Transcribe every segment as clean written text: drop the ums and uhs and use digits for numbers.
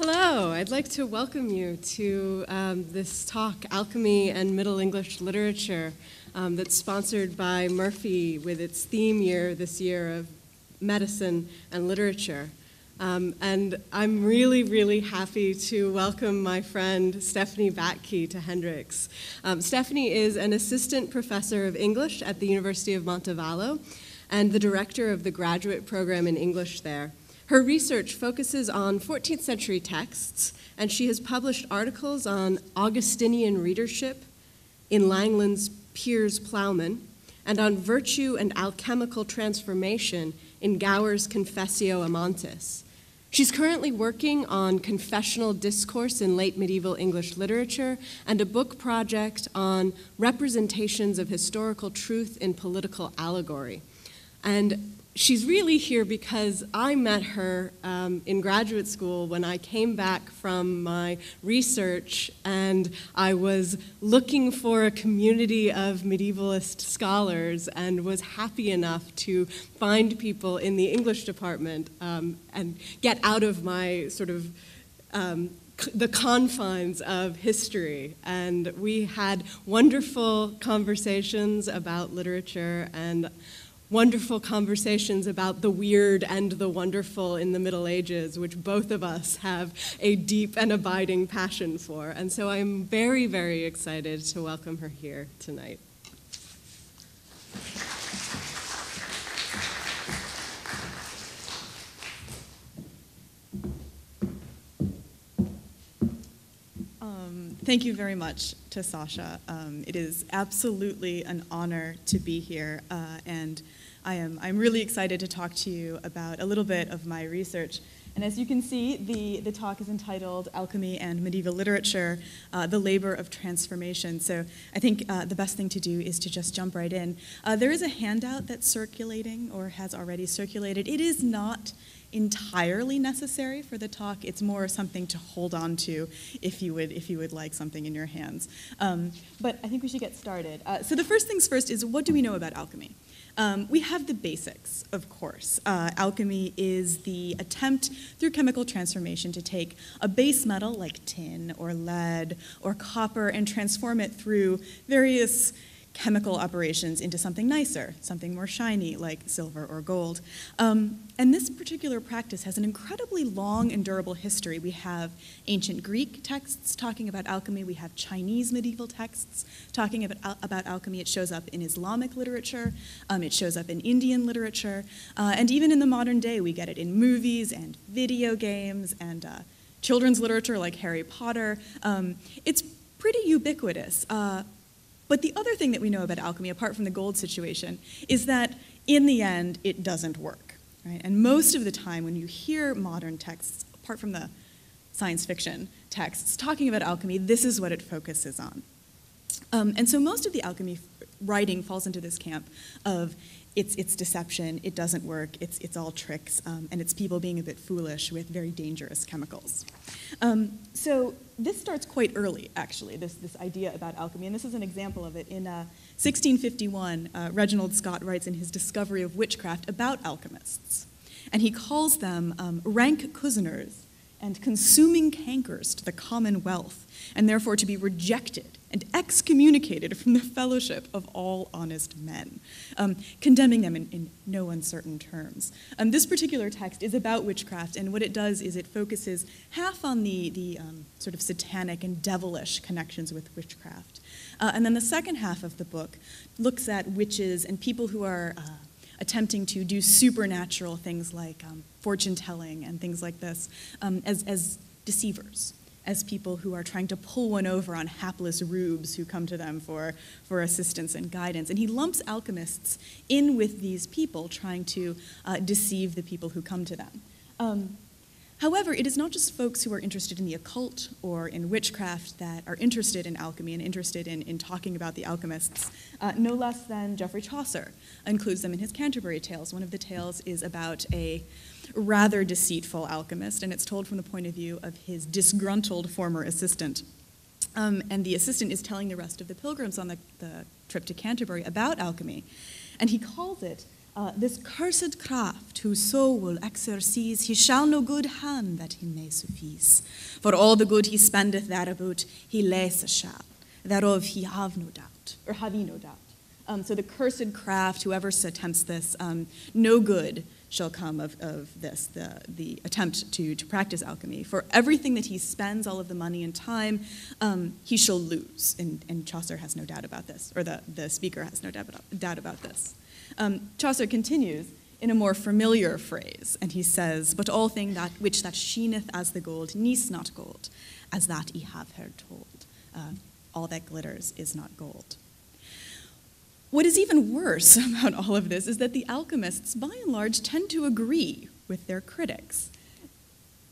Hello, I'd like to welcome you to this talk, Alchemy and Middle English Literature, that's sponsored by Murphy with its theme year this year of medicine and literature. And I'm really, really happy to welcome my friend Stephanie Batkie to Hendrix. Stephanie is an assistant professor of English at the University of Montevallo and the director of the graduate program in English there. Her research focuses on 14th century texts, and she has published articles on Augustinian readership in Langland's Piers Plowman, and on virtue and alchemical transformation in Gower's Confessio a Montes. She's currently working on confessional discourse in late medieval English literature and a book project on representations of historical truth in political allegory. And she's really here because I met her in graduate school when I came back from my research, and I was looking for a community of medievalist scholars and was happy enough to find people in the English department and get out of my sort of the confines of history. And we had wonderful conversations about literature and wonderful conversations about the weird and the wonderful in the Middle Ages, which both of us have a deep and abiding passion for. And so I'm very, very excited to welcome her here tonight. Thank you very much to Sasha. It is absolutely an honor to be here, and I'm really excited to talk to you about a little bit of my research. And as you can see, the talk is entitled Alchemy and Medieval Literature, the Labor of Transformation. So I think the best thing to do is to just jump right in. There is a handout that's circulating or has already circulated. It is not entirely necessary for the talk. It's more something to hold on to if you would like something in your hands. But I think we should get started. So the first things first is, what do we know about alchemy? We have the basics, of course. Alchemy is the attempt through chemical transformation to take a base metal like tin or lead or copper and transform it through various chemical operations into something nicer, something more shiny like silver or gold. And this particular practice has an incredibly long and durable history. We have ancient Greek texts talking about alchemy. We have Chinese medieval texts talking about alchemy. It shows up in Islamic literature. It shows up in Indian literature. And even in the modern day, we get it in movies and video games and children's literature like Harry Potter. It's pretty ubiquitous. But the other thing that we know about alchemy, apart from the gold situation, is that in the end, it doesn't work. Right? And most of the time when you hear modern texts, apart from the science fiction texts, talking about alchemy, this is what it focuses on. And so most of the alchemy writing falls into this camp of it's deception, it doesn't work, it's all tricks, and it's people being a bit foolish with very dangerous chemicals. So this starts quite early, actually, this idea about alchemy, and this is an example of it. In 1651, Reginald Scot writes in his Discovery of Witchcraft about alchemists, and he calls them rank cozeners and consuming cankers to the commonwealth, and therefore to be rejected and excommunicated from the fellowship of all honest men, condemning them in no uncertain terms. This particular text is about witchcraft, and what it does is it focuses half on the sort of satanic and devilish connections with witchcraft. And then the second half of the book looks at witches and people who are attempting to do supernatural things like fortune-telling and things like this as deceivers, as people who are trying to pull one over on hapless rubes who come to them for assistance and guidance. And he lumps alchemists in with these people trying to deceive the people who come to them. However, it is not just folks who are interested in the occult or in witchcraft that are interested in alchemy and interested in talking about the alchemists. No less than Geoffrey Chaucer includes them in his Canterbury Tales. One of the tales is about a rather deceitful alchemist, and it's told from the point of view of his disgruntled former assistant. And the assistant is telling the rest of the pilgrims on the trip to Canterbury about alchemy. And he calls it This cursed craft whoso will exercise, he shall no good hand that him may suffice. For all the good he spendeth thereabout, he less shall, thereof he have no doubt, or have ye no doubt. So the cursed craft, whoever attempts this, no good shall come of this, the attempt to practice alchemy. For everything that he spends, all of the money and time, he shall lose. And Chaucer has no doubt about this, or the speaker has no doubt about this. Chaucer continues in a more familiar phrase, and he says, "But all thing that which that sheeneth as the gold needs not gold, as that ye have heard told. All that glitters is not gold." What is even worse about all of this is that the alchemists, by and large, tend to agree with their critics.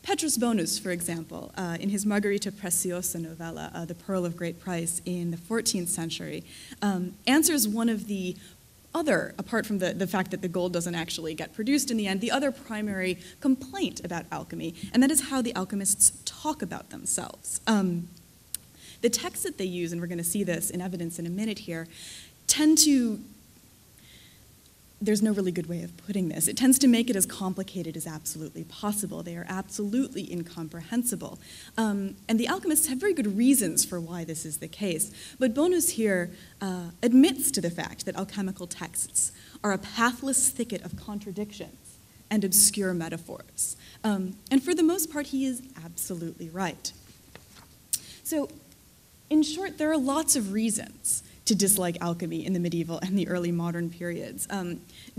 Petrus Bonus, for example, in his Margarita Preciosa novella, The Pearl of Great Price, in the 14th century, answers one of the other, apart from the fact that the gold doesn't actually get produced in the end, the other primary complaint about alchemy, and that is how the alchemists talk about themselves. The texts that they use, and we're going to see this in evidence in a minute here, tend to, there's no really good way of putting this, it tends to make it as complicated as absolutely possible. They are absolutely incomprehensible. And the alchemists have very good reasons for why this is the case. But Bonus here admits to the fact that alchemical texts are a pathless thicket of contradictions and obscure metaphors. And for the most part, he is absolutely right. So, in short, there are lots of reasons to dislike alchemy in the medieval and the early modern periods.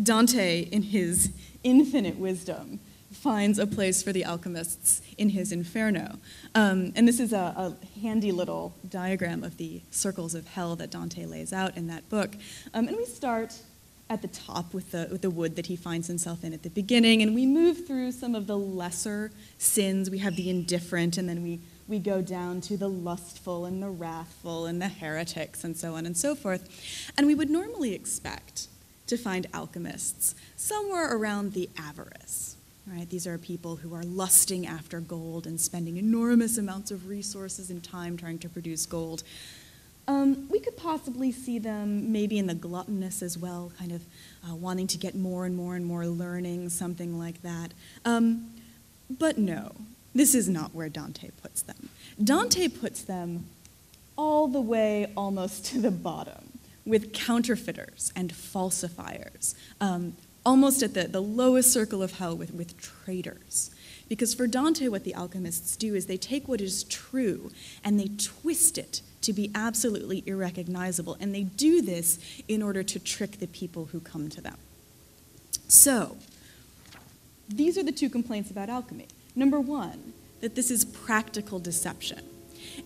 Dante, in his infinite wisdom, finds a place for the alchemists in his Inferno. And this is a handy little diagram of the circles of hell that Dante lays out in that book. And we start at the top with the wood that he finds himself in at the beginning, and we move through some of the lesser sins. We have the indifferent, and then we go down to the lustful and the wrathful and the heretics and so on and so forth. And we would normally expect to find alchemists somewhere around the avarice. Right? These are people who are lusting after gold and spending enormous amounts of resources and time trying to produce gold. We could possibly see them maybe in the gluttonous as well, kind of wanting to get more and more and more learning, something like that. But no. This is not where Dante puts them. Dante puts them all the way almost to the bottom, with counterfeiters and falsifiers, almost at the lowest circle of hell with traitors. Because for Dante, what the alchemists do is they take what is true and they twist it to be absolutely irrecognizable, and they do this in order to trick the people who come to them. So, these are the two complaints about alchemy. Number one, that this is practical deception.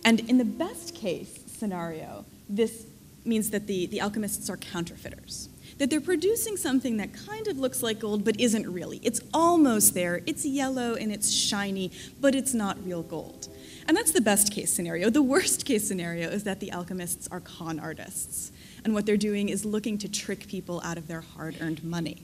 And in the best case scenario, this means that the alchemists are counterfeiters. That they're producing something that kind of looks like gold but isn't really. It's almost there, it's yellow and it's shiny, but it's not real gold. And that's the best case scenario. The worst case scenario is that the alchemists are con artists. And what they're doing is looking to trick people out of their hard-earned money.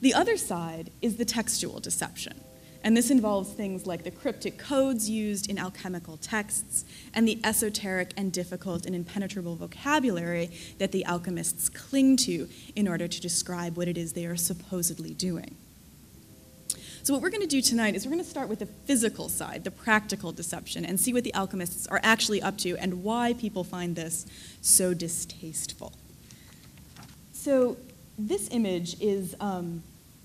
The other side is the textual deception. And this involves things like the cryptic codes used in alchemical texts and the esoteric and difficult and impenetrable vocabulary that the alchemists cling to in order to describe what it is they are supposedly doing. So what we're going to do tonight is we're going to start with the physical side, the practical deception, and see what the alchemists are actually up to and why people find this so distasteful. So this image is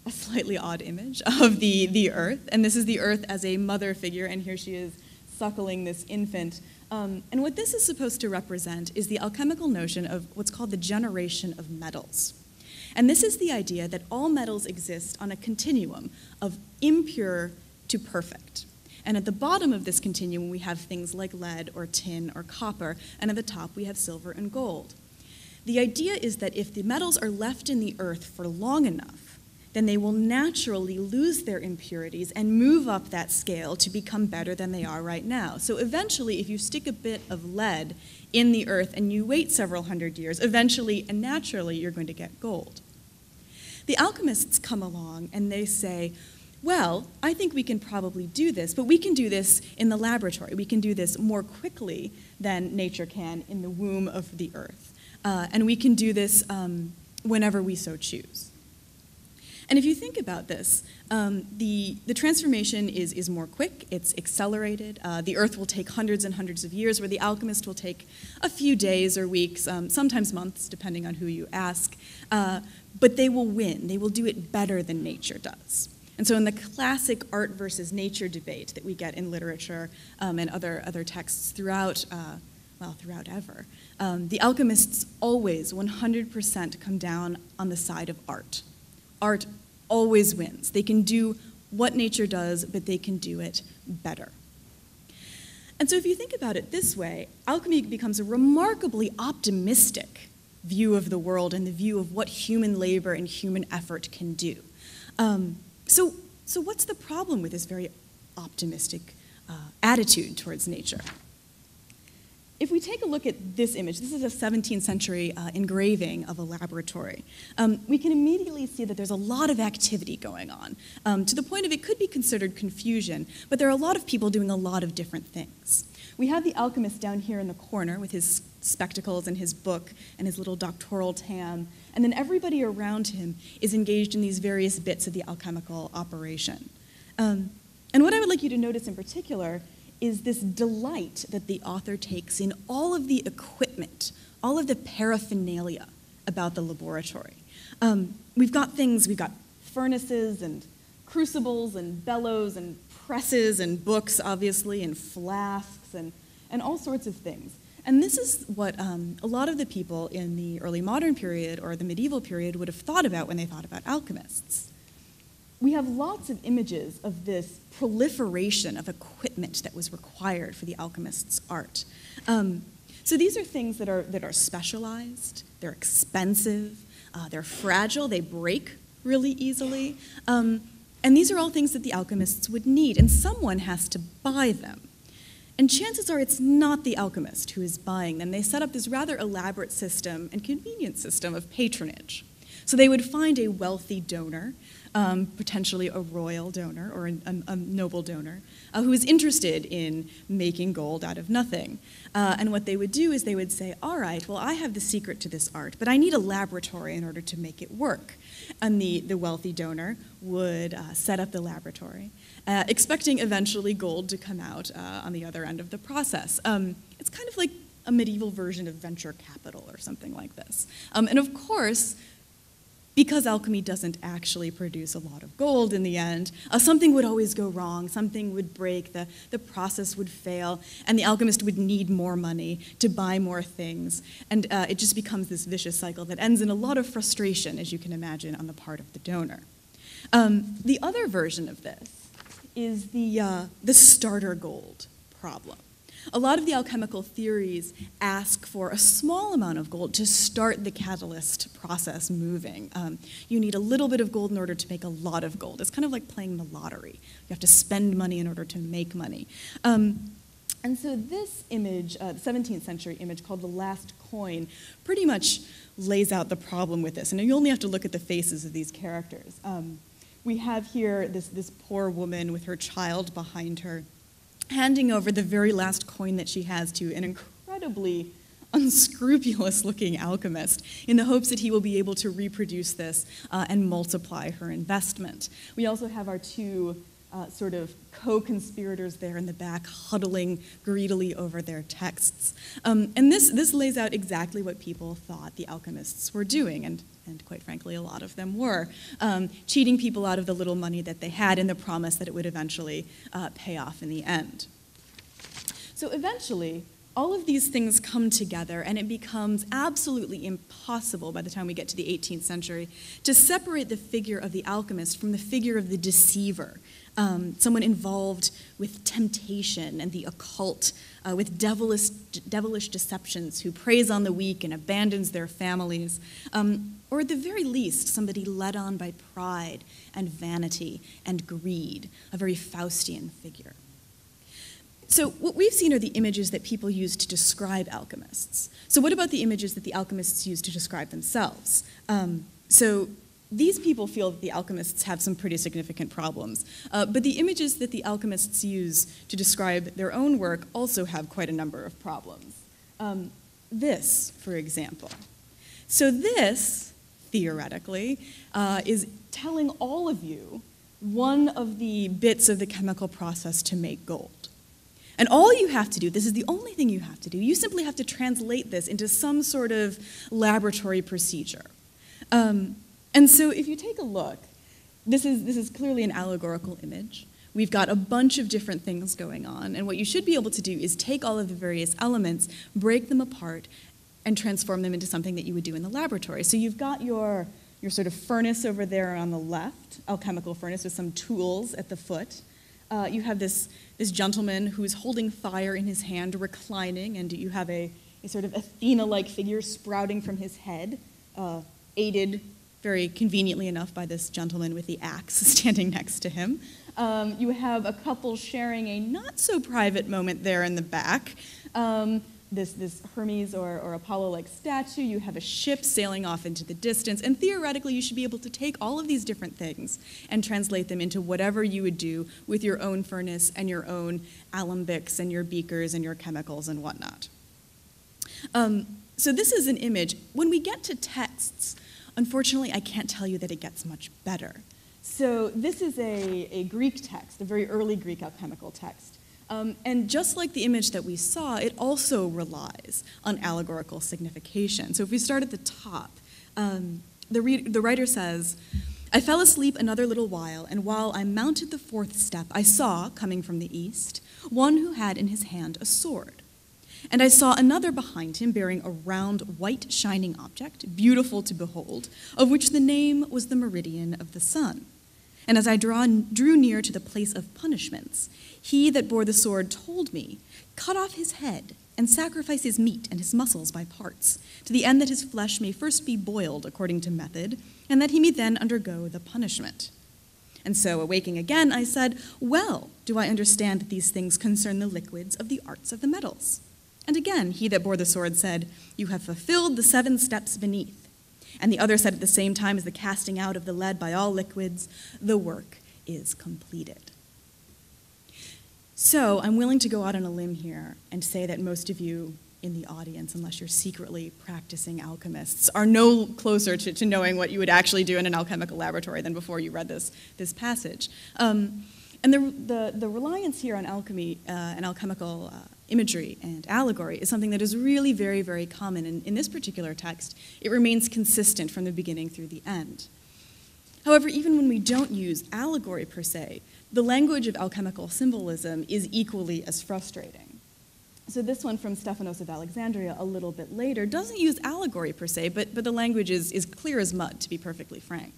a slightly odd image of the earth, and this is the earth as a mother figure, and here she is suckling this infant. And what this is supposed to represent is the alchemical notion of what's called the generation of metals. And this is the idea that all metals exist on a continuum of impure to perfect. And at the bottom of this continuum, we have things like lead or tin or copper, and at the top we have silver and gold. The idea is that if the metals are left in the earth for long enough, then they will naturally lose their impurities and move up that scale to become better than they are right now. So eventually, if you stick a bit of lead in the earth and you wait several hundred years, eventually and naturally you're going to get gold. The alchemists come along and they say, well, I think we can probably do this, but we can do this in the laboratory. We can do this more quickly than nature can in the womb of the earth. And we can do this whenever we so choose. And if you think about this, the transformation is more quick, it's accelerated. The earth will take hundreds and hundreds of years, where the alchemist will take a few days or weeks, sometimes months, depending on who you ask. But they will win. They will do it better than nature does. And so in the classic art versus nature debate that we get in literature and other texts throughout ever, the alchemists always 100% come down on the side of art. Art always wins. They can do what nature does, but they can do it better. And so if you think about it this way, alchemy becomes a remarkably optimistic view of the world and the view of what human labor and human effort can do. So what's the problem with this very optimistic attitude towards nature? If we take a look at this image, this is a 17th century engraving of a laboratory. We can immediately see that there's a lot of activity going on, to the point of it could be considered confusion, but there are a lot of people doing a lot of different things. We have the alchemist down here in the corner with his spectacles and his book and his little doctoral tam, and then everybody around him is engaged in these various bits of the alchemical operation. And what I would like you to notice in particular is this delight that the author takes in all of the equipment, all of the paraphernalia about the laboratory. We've got furnaces and crucibles and bellows and presses and books, obviously, and flasks and all sorts of things. And this is what a lot of the people in the early modern period or the medieval period would have thought about when they thought about alchemists. We have lots of images of this proliferation of equipment that was required for the alchemist's art. So these are things that are specialized, they're expensive, they're fragile, they break really easily, and these are all things that the alchemists would need, and someone has to buy them. And chances are it's not the alchemist who is buying them. They set up this rather elaborate system and convenient system of patronage. So they would find a wealthy donor, potentially a royal donor or a noble donor, who is interested in making gold out of nothing. And what they would do is they would say, all right, well, I have the secret to this art, but I need a laboratory in order to make it work. And the wealthy donor would set up the laboratory, expecting eventually gold to come out on the other end of the process. It's kind of like a medieval version of venture capital or something like this. And of course, because alchemy doesn't actually produce a lot of gold in the end, something would always go wrong, something would break, the process would fail, and the alchemist would need more money to buy more things, and it just becomes this vicious cycle that ends in a lot of frustration, as you can imagine, on the part of the donor. The other version of this is the starter gold problem. A lot of the alchemical theories ask for a small amount of gold to start the catalyst process moving. You need a little bit of gold in order to make a lot of gold. It's kind of like playing the lottery. You have to spend money in order to make money. And so this image, the 17th century image called The Last Coin, pretty much lays out the problem with this. And you only have to look at the faces of these characters. We have here this poor woman with her child behind her, handing over the very last coin that she has to an incredibly unscrupulous-looking alchemist in the hopes that he will be able to reproduce this and multiply her investment. We also have our two sort of co-conspirators there in the back, huddling greedily over their texts. And this lays out exactly what people thought the alchemists were doing, and quite frankly, a lot of them were, cheating people out of the little money that they had in the promise that it would eventually pay off in the end. So eventually, all of these things come together, and it becomes absolutely impossible by the time we get to the 18th century to separate the figure of the alchemist from the figure of the deceiver, someone involved with temptation and the occult, with devilish deceptions, who preys on the weak and abandons their families, or at the very least, somebody led on by pride and vanity and greed, a very Faustian figure. So what we've seen are the images that people use to describe alchemists. So what about the images that the alchemists use to describe themselves? So these people feel that the alchemists have some pretty significant problems, but the images that the alchemists use to describe their own work also have quite a number of problems. This, for example. So this theoretically, is telling all of you one of the bits of the chemical process to make gold. And all you have to do, this is the only thing you have to do, you simply have to translate this into some sort of laboratory procedure. And so if you take a look, this is clearly an allegorical image. We've got a bunch of different things going on, and what you should be able to do is take all of the various elements, break them apart, and transform them into something that you would do in the laboratory. So you've got your sort of furnace over there on the left, alchemical furnace with some tools at the foot. You have this gentleman who's holding fire in his hand, reclining, and you have a sort of Athena-like figure sprouting from his head, aided very conveniently enough by this gentleman with the axe standing next to him. You have a couple sharing a not-so-private moment there in the back. This Hermes or Apollo-like statue. You have a ship sailing off into the distance, and theoretically you should be able to take all of these different things and translate them into whatever you would do with your own furnace and your own alembics and your beakers and your chemicals and whatnot. So this is an image. When we get to texts, unfortunately I can't tell you that it gets much better. So this is a Greek text, a very early Greek alchemical text. And just like the image that we saw, it also relies on allegorical signification. So if we start at the top, the writer says, "I fell asleep another little while, and while I mounted the fourth step, I saw, coming from the east, one who had in his hand a sword. And I saw another behind him bearing a round, white, shining object, beautiful to behold, of which the name was the meridian of the sun. And as I drew near to the place of punishments, he that bore the sword told me, 'Cut off his head, and sacrifice his meat and his muscles by parts, to the end that his flesh may first be boiled according to method, and that he may then undergo the punishment.' And so, awaking again, I said, 'Well, do I understand that these things concern the liquids of the arts of the metals?' And again, he that bore the sword said, 'You have fulfilled the 7 steps beneath.' And the other said at the same time as the casting out of the lead by all liquids, 'The work is completed.'" So I'm willing to go out on a limb here and say that most of you in the audience, unless you're secretly practicing alchemists, are no closer to knowing what you would actually do in an alchemical laboratory than before you read this passage. And the reliance here on alchemy and alchemical imagery and allegory is something that is really very, very common. And in this particular text, it remains consistent from the beginning through the end. However, even when we don't use allegory per se, the language of alchemical symbolism is equally as frustrating. So this one from Stephanos of Alexandria a little bit later doesn't use allegory per se, but the language is clear as mud, to be perfectly frank.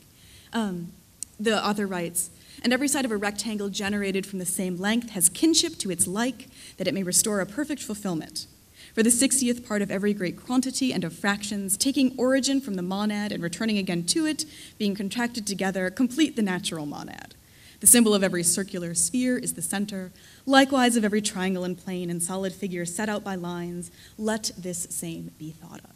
The author writes, "And every side of a rectangle generated from the same length has kinship to its like, that it may restore a perfect fulfillment. For the 60th part of every great quantity and of fractions, taking origin from the monad and returning again to it, being contracted together, complete the natural monad. The symbol of every circular sphere is the center, likewise of every triangle and plane and solid figure set out by lines, let this same be thought of."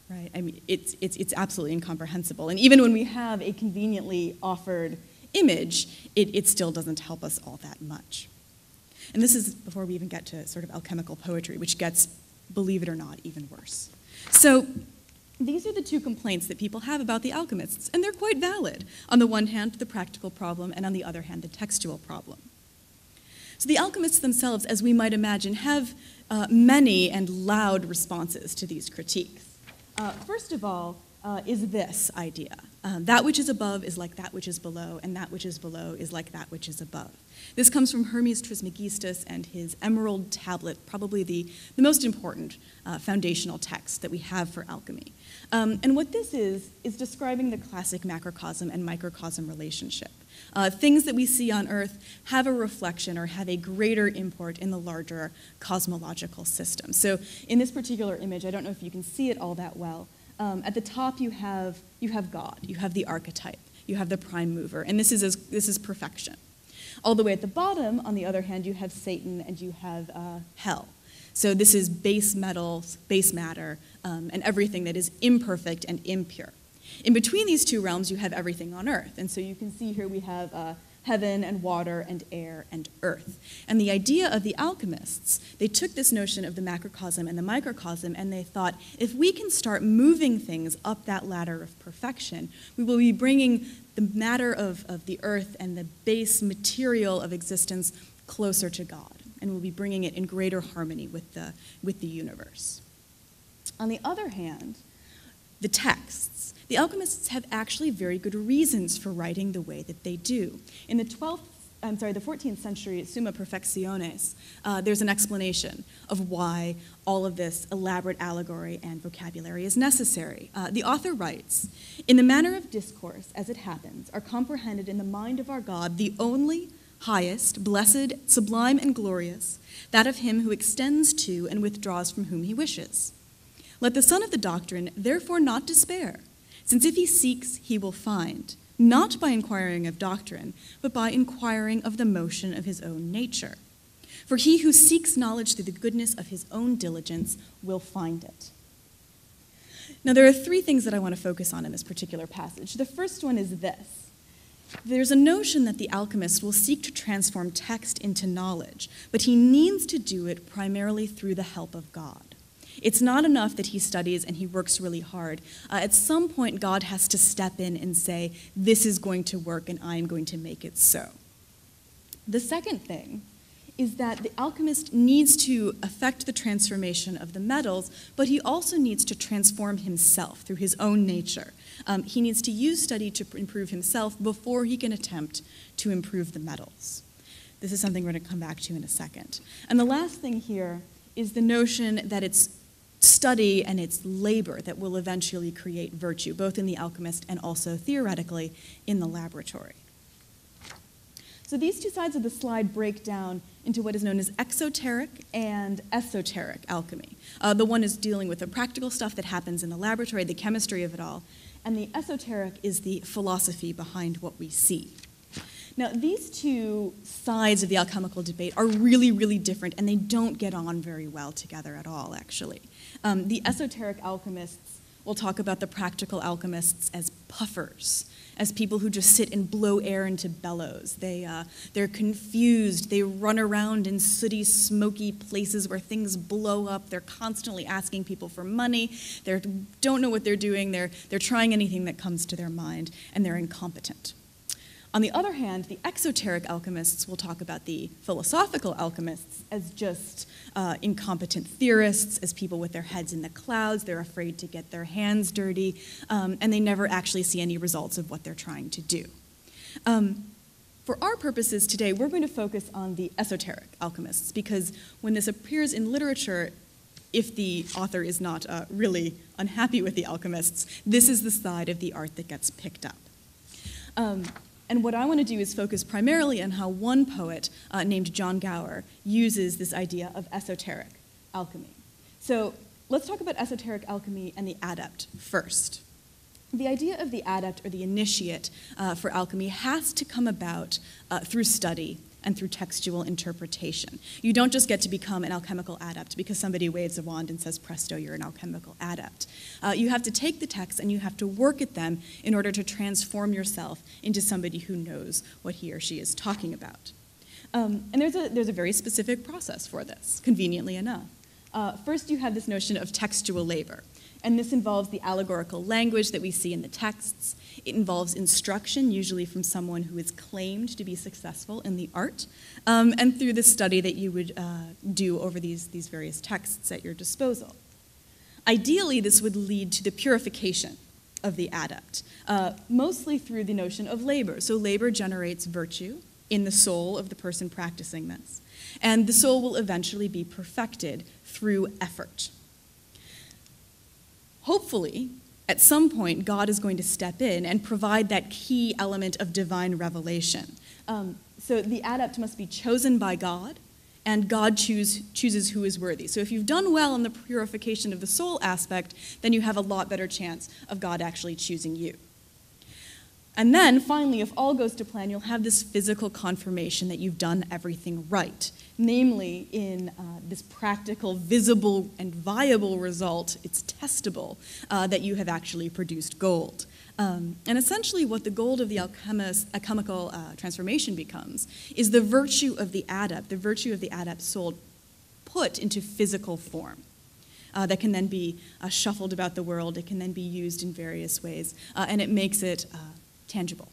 Right? I mean, it's absolutely incomprehensible. And even when we have a conveniently offered image, it still doesn't help us all that much. And this is before we even get to sort of alchemical poetry, which gets, believe it or not, even worse. So these are the two complaints that people have about the alchemists, and they're quite valid. On the one hand, the practical problem, and on the other hand, the textual problem. So the alchemists themselves, as we might imagine, have many and loud responses to these critiques. First of all, is this idea. That which is above is like that which is below, and that which is below is like that which is above. This comes from Hermes Trismegistus and his Emerald Tablet, probably the most important foundational text that we have for alchemy. And what this is describing the classic macrocosm and microcosm relationship. Things that we see on Earth have a reflection or have a greater import in the larger cosmological system. So in this particular image, I don't know if you can see it all that well, at the top you have God, you have the archetype, you have the prime mover, and this is perfection. All the way at the bottom, on the other hand, you have Satan and you have hell. So this is base metals, base matter, and everything that is imperfect and impure. In between these two realms, you have everything on Earth. And so you can see here we have heaven and water and air and earth. And the idea of the alchemists, they took this notion of the macrocosm and the microcosm, and they thought, if we can start moving things up that ladder of perfection, we will be bringing the matter of the earth and the base material of existence closer to God, and we'll be bringing it in greater harmony with the universe. On the other hand, the texts. The alchemists have actually very good reasons for writing the way that they do. In the 14th century Summa Perfectionis, there's an explanation of why all of this elaborate allegory and vocabulary is necessary. The author writes, "In the manner of discourse, as it happens, are comprehended in the mind of our God the only, highest, blessed, sublime, and glorious, that of him who extends to and withdraws from whom he wishes. Let the son of the doctrine therefore not despair, since if he seeks, he will find, not by inquiring of doctrine, but by inquiring of the motion of his own nature. For he who seeks knowledge through the goodness of his own diligence will find it." Now, there are three things that I want to focus on in this particular passage. The first one is this. There's a notion that the alchemist will seek to transform text into knowledge, but he needs to do it primarily through the help of God. It's not enough that he studies and he works really hard. At some point, God has to step in and say, this is going to work and I am going to make it so. The second thing is that the alchemist needs to affect the transformation of the metals, but he also needs to transform himself through his own nature. He needs to use study to improve himself before he can attempt to improve the metals. This is something we're going to come back to in a second. And the last thing here is the notion that it's study and it's labor that will eventually create virtue, both in the alchemist and also theoretically in the laboratory. So these two sides of the slide break down into what is known as exoteric and esoteric alchemy. The one is dealing with the practical stuff that happens in the laboratory, the chemistry of it all, and the esoteric is the philosophy behind what we see. Now, these two sides of the alchemical debate are really, really different, and they don't get on very well together at all, actually. The esoteric alchemists will talk about the practical alchemists as puffers, as people who just sit and blow air into bellows. They're confused. They run around in sooty, smoky places where things blow up. They're constantly asking people for money. They don't know what they're doing. They're trying anything that comes to their mind, and they're incompetent. On the other hand, the exoteric alchemists will talk about the philosophical alchemists as just incompetent theorists, as people with their heads in the clouds. They're afraid to get their hands dirty, and they never actually see any results of what they're trying to do. For our purposes today, we're going to focus on the esoteric alchemists, because when this appears in literature, if the author is not really unhappy with the alchemists, this is the side of the art that gets picked up. And what I want to do is focus primarily on how one poet named John Gower uses this idea of esoteric alchemy. So let's talk about esoteric alchemy and the adept first. The idea of the adept or the initiate for alchemy has to come about through study and through textual interpretation. You don't just get to become an alchemical adept because somebody waves a wand and says, presto, you're an alchemical adept. You have to take the texts and you have to work at them in order to transform yourself into somebody who knows what he or she is talking about. And there's a very specific process for this, conveniently enough. First, you have this notion of textual labor. And this involves the allegorical language that we see in the texts. It involves instruction, usually from someone who is claimed to be successful in the art, and through the study that you would do over these various texts at your disposal. Ideally, this would lead to the purification of the adept, mostly through the notion of labor. So labor generates virtue in the soul of the person practicing this, and the soul will eventually be perfected through effort. Hopefully, at some point, God is going to step in and provide that key element of divine revelation. So the adept must be chosen by God, and God chooses who is worthy. So if you've done well in the purification of the soul aspect, then you have a lot better chance of God actually choosing you. And then, finally, if all goes to plan, you'll have this physical confirmation that you've done everything right. namely in this practical, visible, and viable result, it's testable, that you have actually produced gold. And essentially what the gold of the alchemical transformation becomes is the virtue of the adept soul put into physical form. That can then be shuffled about the world, it can then be used in various ways, and it makes it tangible.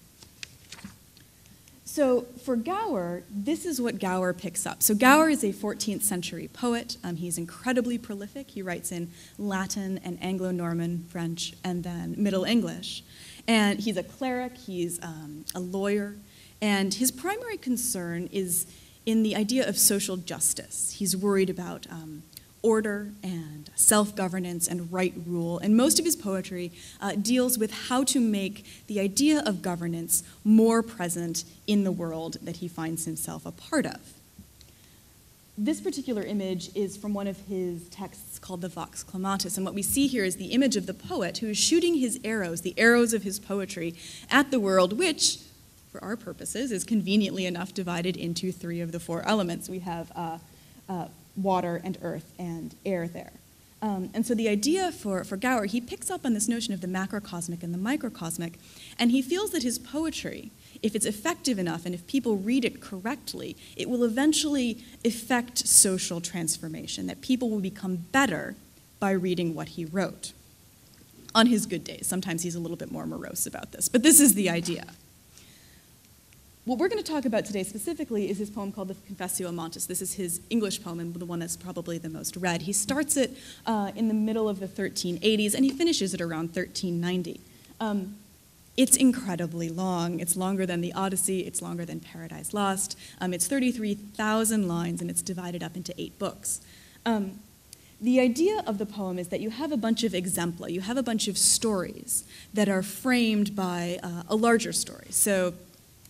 So for Gower, this is what Gower picks up. So Gower is a 14th century poet. He's incredibly prolific. He writes in Latin and Anglo-Norman, French, and then Middle English. And he's a cleric, he's a lawyer, and his primary concern is in the idea of social justice. He's worried about order and self-governance and right rule, and most of his poetry deals with how to make the idea of governance more present in the world that he finds himself a part of. This particular image is from one of his texts called the Vox Clamatis, and what we see here is the image of the poet who is shooting his arrows, the arrows of his poetry, at the world, which, for our purposes, is conveniently enough divided into 3 of the 4 elements. We have water and earth and air there. And so the idea for Gower, he picks up on this notion of the macrocosmic and the microcosmic, and he feels that his poetry, if it's effective enough and if people read it correctly, it will eventually effect social transformation, that people will become better by reading what he wrote. On his good days. Sometimes he's a little bit more morose about this, but this is the idea. What we're going to talk about today specifically is his poem called the Confessio Montes. This is his English poem and the one that's probably the most read. He starts it in the middle of the 1380s and he finishes it around 1390. It's incredibly long. It's longer than the Odyssey. It's longer than Paradise Lost. It's 33,000 lines and it's divided up into 8 books. The idea of the poem is that you have a bunch of exempla. You have a bunch of stories that are framed by a larger story. So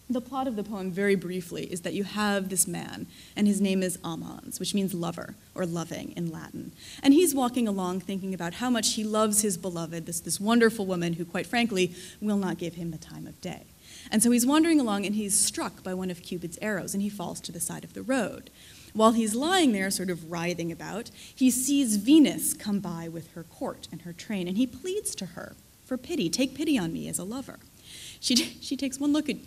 the plot of the poem, very briefly, is that you have this man, and his name is Amans, which means lover, or loving in Latin. And he's walking along thinking about how much he loves his beloved, this wonderful woman who, quite frankly, will not give him the time of day. And so he's wandering along, and he's struck by one of Cupid's arrows, and he falls to the side of the road. While he's lying there, sort of writhing about, he sees Venus come by with her court and her train, and he pleads to her for pity. Take pity on me as a lover. She takes one look at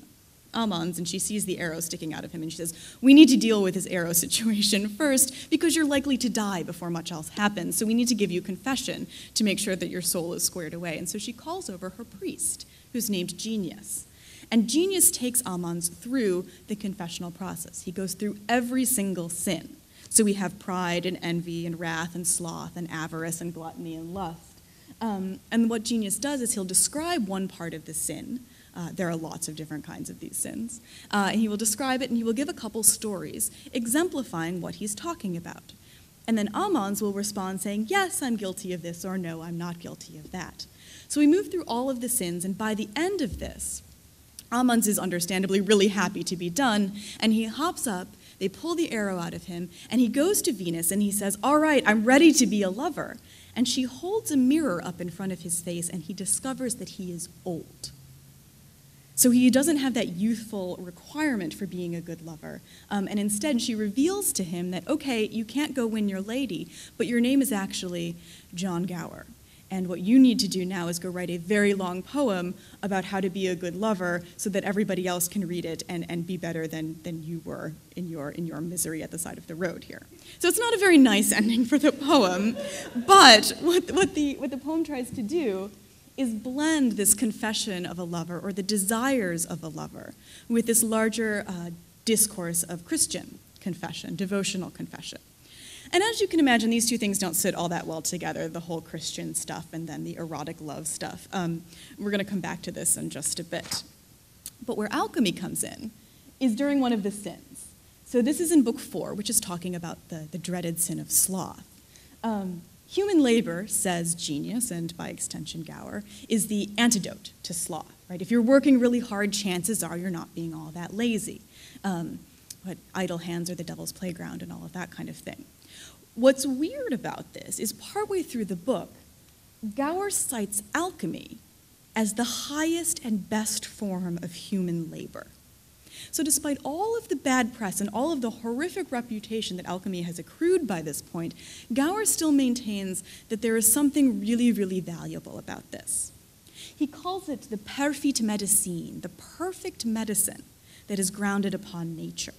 Amans, and she sees the arrow sticking out of him, and she says, we need to deal with his arrow situation first because you're likely to die before much else happens, so we need to give you confession to make sure that your soul is squared away. And so she calls over her priest, who's named Genius. And Genius takes Amans through the confessional process. He goes through every single sin. So we have pride and envy and wrath and sloth and avarice and gluttony and lust. And what Genius does is he'll describe one part of the sin. There are lots of different kinds of these sins. And he will describe it, and he will give a couple stories exemplifying what he's talking about. And then Amans will respond saying, yes, I'm guilty of this, or no, I'm not guilty of that. So we move through all of the sins, and by the end of this, Amans is understandably really happy to be done, and he hops up, they pull the arrow out of him, and he goes to Venus, and he says, all right, I'm ready to be a lover. And she holds a mirror up in front of his face, and he discovers that he is old. So he doesn't have that youthful requirement for being a good lover. And instead, she reveals to him that, okay, you can't go win your lady, but your name is actually John Gower. And what you need to do now is go write a very long poem about how to be a good lover so that everybody else can read it and be better than you were in your misery at the side of the road here. So it's not a very nice ending for the poem, but what the poem tries to do is blend this confession of a lover or the desires of a lover with this larger discourse of Christian confession, devotional confession. And as you can imagine, these two things don't sit all that well together, the whole Christian stuff and then the erotic love stuff. We're going to come back to this in just a bit. But where alchemy comes in is during one of the sins. So this is in Book 4, which is talking about the dreaded sin of sloth. Human labor, says Genius, and by extension Gower, is the antidote to sloth, right? If you're working really hard, chances are you're not being all that lazy. But idle hands are the devil's playground and all of that kind of thing. What's weird about this is partway through the book, Gower cites alchemy as the highest and best form of human labor. So despite all of the bad press and all of the horrific reputation that alchemy has accrued by this point, Gower still maintains that there is something really, really valuable about this. He calls it the perfect medicine, the perfect medicine that is grounded upon nature.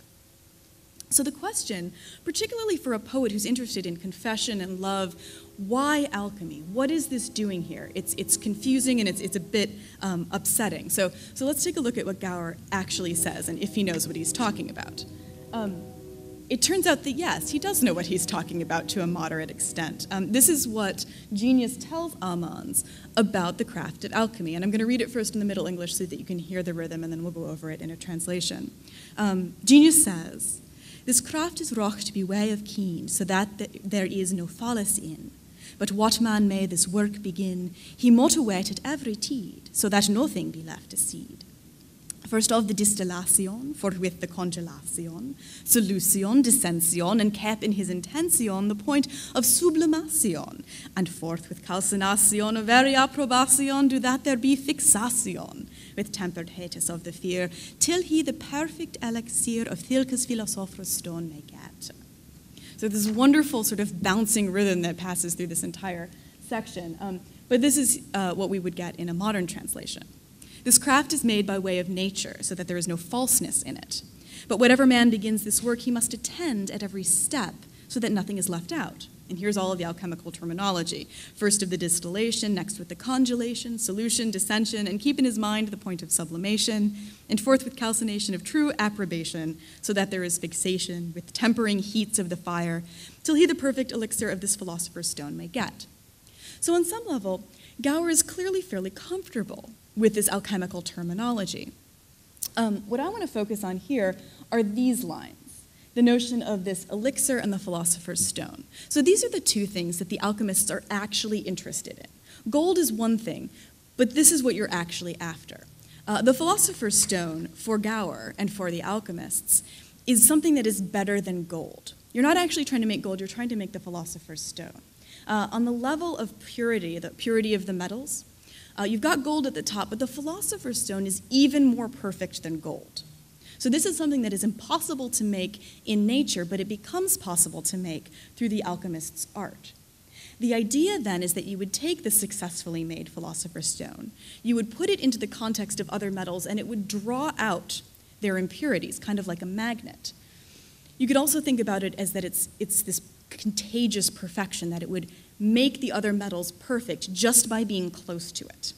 So the question, particularly for a poet who's interested in confession and love, why alchemy? What is this doing here? It's confusing and it's a bit upsetting. So let's take a look at what Gower actually says and if he knows what he's talking about. It turns out that yes, he does know what he's talking about to a moderate extent. This is what Genius tells Amans about the craft of alchemy. And I'm going to read it first in the Middle English so that you can hear the rhythm, and then we'll go over it in a translation. Genius says, "This craft is wrought to be way of keen, so that there is no fallacy in. But what man may this work begin, he mought await at every teed, so that nothing be left to seed. First of the distillation, forthwith the congelation, solution, dissension, and kept in his intention the point of sublimation, and forthwith calcination, a very approbation, do that there be fixation, with tempered hatus of the fear, till he the perfect elixir of Thilke's philosopher's stone may get." So this wonderful sort of bouncing rhythm that passes through this entire section. But this is what we would get in a modern translation. This craft is made by way of nature, so that there is no falseness in it. But whatever man begins this work, he must attend at every step, so that nothing is left out. And here's all of the alchemical terminology. First of the distillation, next with the congelation, solution, dissension, and keep in his mind the point of sublimation, and forth with calcination of true approbation, so that there is fixation, with tempering heats of the fire, till he the perfect elixir of this philosopher's stone may get. So on some level, Gower is clearly fairly comfortable with this alchemical terminology. What I want to focus on here are these lines. The notion of this elixir and the philosopher's stone. So these are the two things that the alchemists are actually interested in. Gold is one thing, but this is what you're actually after. The philosopher's stone for Gower and for the alchemists is something that is better than gold. You're not actually trying to make gold, you're trying to make the philosopher's stone. On the level of purity, the purity of the metals, you've got gold at the top, but the philosopher's stone is even more perfect than gold. So this is something that is impossible to make in nature, but it becomes possible to make through the alchemist's art. The idea then is that you would take the successfully made philosopher's stone, you would put it into the context of other metals, and it would draw out their impurities, kind of like a magnet. You could also think about it as that it's this contagious perfection, that it would make the other metals perfect just by being close to it.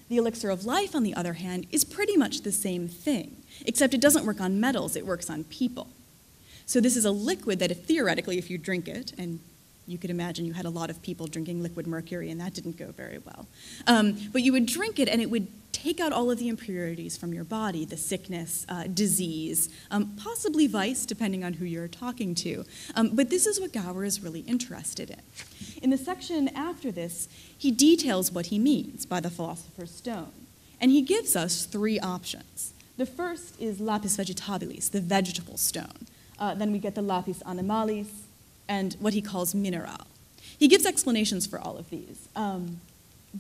The elixir of life, on the other hand, is pretty much the same thing, except it doesn't work on metals, it works on people. So this is a liquid that theoretically, if you drink it, and you could imagine you had a lot of people drinking liquid mercury, and that didn't go very well. But you would drink it, and it would take out all of the impurities from your body, the sickness, disease, possibly vice, depending on who you're talking to. But this is what Gower is really interested in. In the section after this, he details what he means by the philosopher's stone. And he gives us three options. The first is lapis vegetabilis, the vegetable stone. Then we get the lapis animalis, and what he calls mineral. He gives explanations for all of these.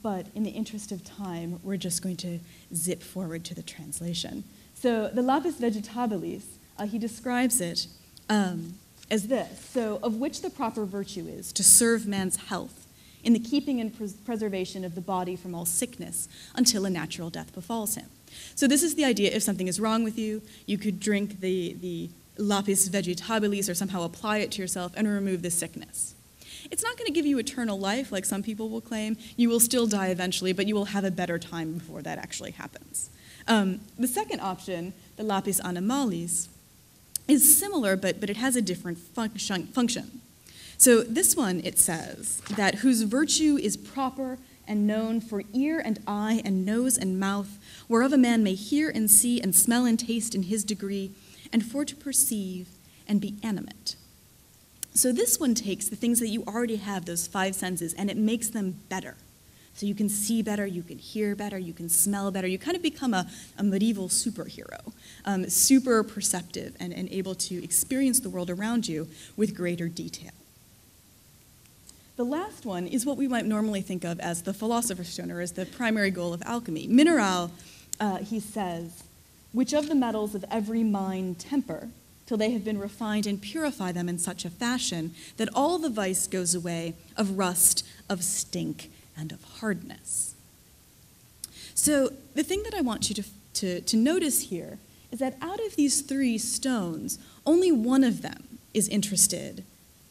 But in the interest of time, we're just going to zip forward to the translation. So the lapis vegetabilis, he describes it as this. So, of which the proper virtue is to serve man's health in the keeping and preservation of the body from all sickness until a natural death befalls him. So this is the idea, if something is wrong with you, you could drink the lapis vegetabilis or somehow apply it to yourself and remove the sickness. It's not going to give you eternal life, like some people will claim. You will still die eventually, but you will have a better time before that actually happens. The second option, the lapis animalis, is similar, but it has a different function. So this one, it says, that whose virtue is proper and known for ear and eye and nose and mouth, whereof a man may hear and see and smell and taste in his degree, and for to perceive and be animate. So this one takes the things that you already have, those five senses, and it makes them better. So you can see better, you can hear better, you can smell better. You kind of become a medieval superhero, super perceptive and able to experience the world around you with greater detail. The last one is what we might normally think of as the philosopher's stone, or as the primary goal of alchemy. Mineral, he says, which of the metals of every mine temper, till they have been refined and purify them in such a fashion that all the vice goes away of rust, of stink, and of hardness. So the thing that I want you to notice here is that out of these three stones, only one of them is interested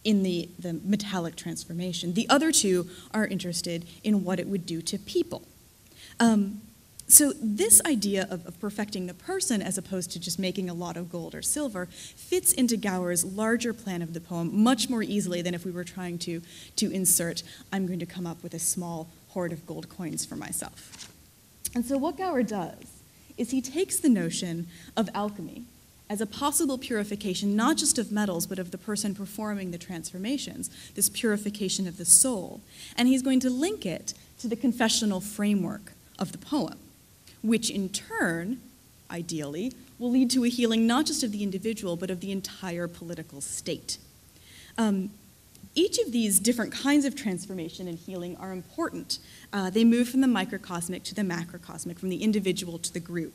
in the metallic transformation. The other two are interested in what it would do to people. So this idea of perfecting the person as opposed to just making a lot of gold or silver fits into Gower's larger plan of the poem much more easily than if we were trying to insert, I'm going to come up with a small hoard of gold coins for myself. And so what Gower does is he takes the notion of alchemy as a possible purification, not just of metals, but of the person performing the transformations, this purification of the soul, and he's going to link it to the confessional framework of the poem, which in turn, ideally, will lead to a healing not just of the individual, but of the entire political state. Each of these different kinds of transformation and healing are important. They move from the microcosmic to the macrocosmic, from the individual to the group.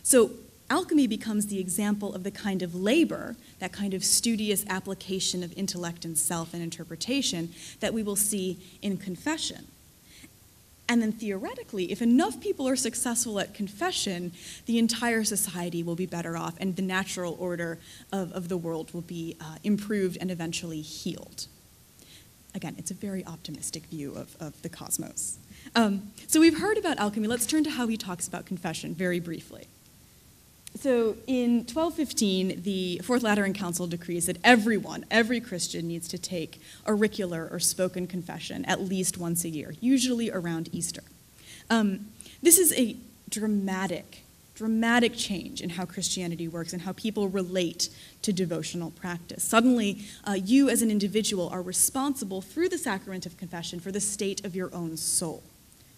So alchemy becomes the example of the kind of labor, that kind of studious application of intellect and self and interpretation that we will see in confession. And then theoretically, if enough people are successful at confession, the entire society will be better off and the natural order of the world will be improved and eventually healed. Again, it's a very optimistic view of the cosmos. So we've heard about alchemy. Let's turn to how he talks about confession very briefly. So in 1215, the Fourth Lateran Council decrees that every Christian needs to take auricular or spoken confession at least once a year, usually around Easter. This is a dramatic change in how Christianity works and how people relate to devotional practice. Suddenly, you as an individual are responsible through the sacrament of confession for the state of your own soul.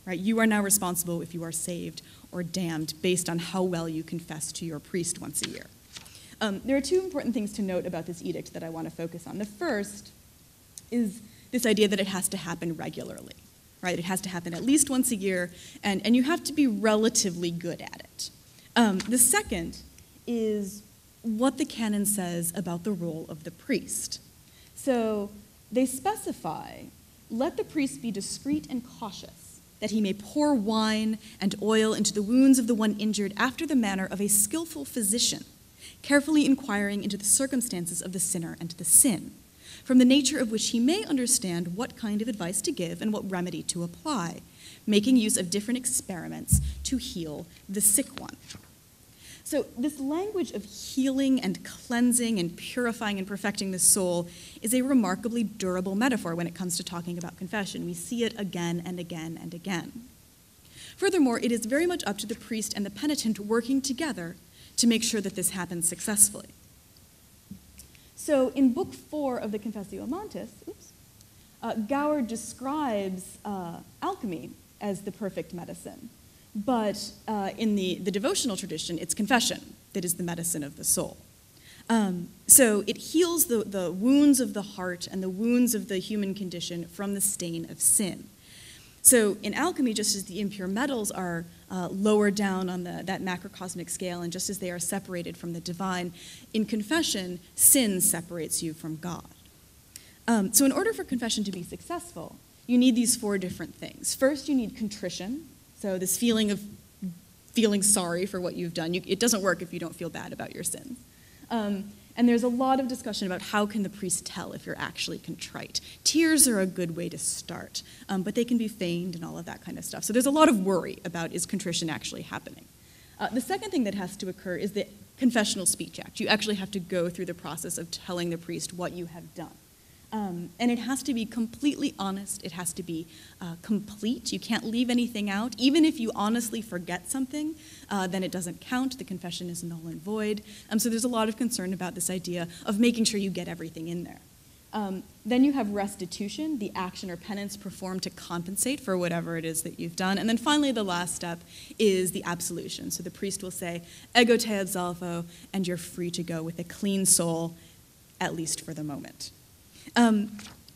Right? You are now responsible if you are saved or damned based on how well you confess to your priest once a year. There are two important things to note about this edict that I want to focus on. The first is this idea that it has to happen regularly. Right? It has to happen at least once a year, and you have to be relatively good at it. The second is what the canon says about the role of the priest. So they specify, let the priest be discreet and cautious, that he may pour wine and oil into the wounds of the one injured after the manner of a skillful physician, carefully inquiring into the circumstances of the sinner and the sin, from the nature of which he may understand what kind of advice to give and what remedy to apply, making use of different experiments to heal the sick one. So this language of healing and cleansing and purifying and perfecting the soul is a remarkably durable metaphor when it comes to talking about confession. We see it again and again and again. Furthermore, it is very much up to the priest and the penitent working together to make sure that this happens successfully. So in Book 4 of the Confessio Montes, Gower describes alchemy as the perfect medicine. But in the devotional tradition, it's confession that is the medicine of the soul. So it heals the wounds of the heart and the wounds of the human condition from the stain of sin. So in alchemy, just as the impure metals are lower down on that macrocosmic scale, and just as they are separated from the divine, in confession, sin separates you from God. So in order for confession to be successful, you need these four different things. First, you need contrition. So this feeling of feeling sorry for what you've done. It doesn't work if you don't feel bad about your sins. And there's a lot of discussion about how can the priest tell if you're actually contrite. Tears are a good way to start, but they can be feigned and all of that kind of stuff. So there's a lot of worry about, is contrition actually happening? The second thing that has to occur is the Confessional Speech Act. You actually have to go through the process of telling the priest what you have done. And it has to be completely honest. It has to be complete. You can't leave anything out. Even if you honestly forget something, then it doesn't count. The confession is null and void. So there's a lot of concern about this idea of making sure you get everything in there. Then you have restitution, the action or penance performed to compensate for whatever it is that you've done. And then finally, the last step is the absolution. So the priest will say, ego te absolvo, and you're free to go with a clean soul, at least for the moment.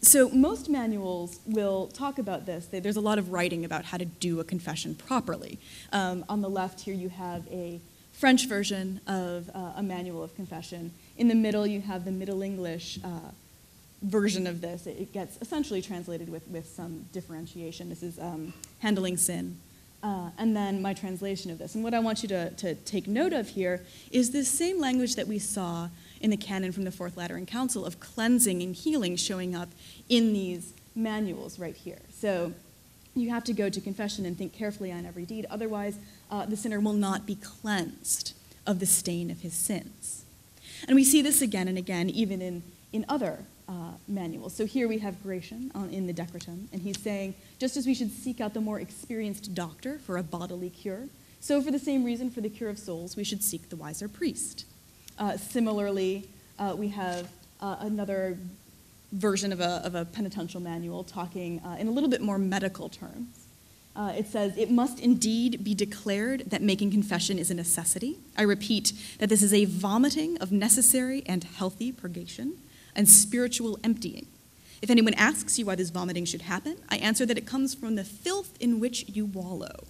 So most manuals will talk about this. There's a lot of writing about how to do a confession properly. On the left here you have a French version of a manual of confession. In the middle, you have the Middle English version of this. It gets essentially translated with some differentiation. This is Handling Sin. And then my translation of this. And what I want you to take note of here is this same language that we saw in the canon from the Fourth Lateran Council of cleansing and healing showing up in these manuals right here. So you have to go to confession and think carefully on every deed. Otherwise, the sinner will not be cleansed of the stain of his sins. And we see this again and again, even in other manuals. So here we have Gratian in the Decretum, and he's saying, just as we should seek out the more experienced doctor for a bodily cure, so for the same reason, for the cure of souls, we should seek the wiser priest. Similarly, we have another version of a penitential manual talking in a little bit more medical terms. It says, it must indeed be declared that making confession is a necessity. I repeat that this is a vomiting of necessary and healthy purgation and spiritual emptying. If anyone asks you why this vomiting should happen, I answer that it comes from the filth in which you wallow.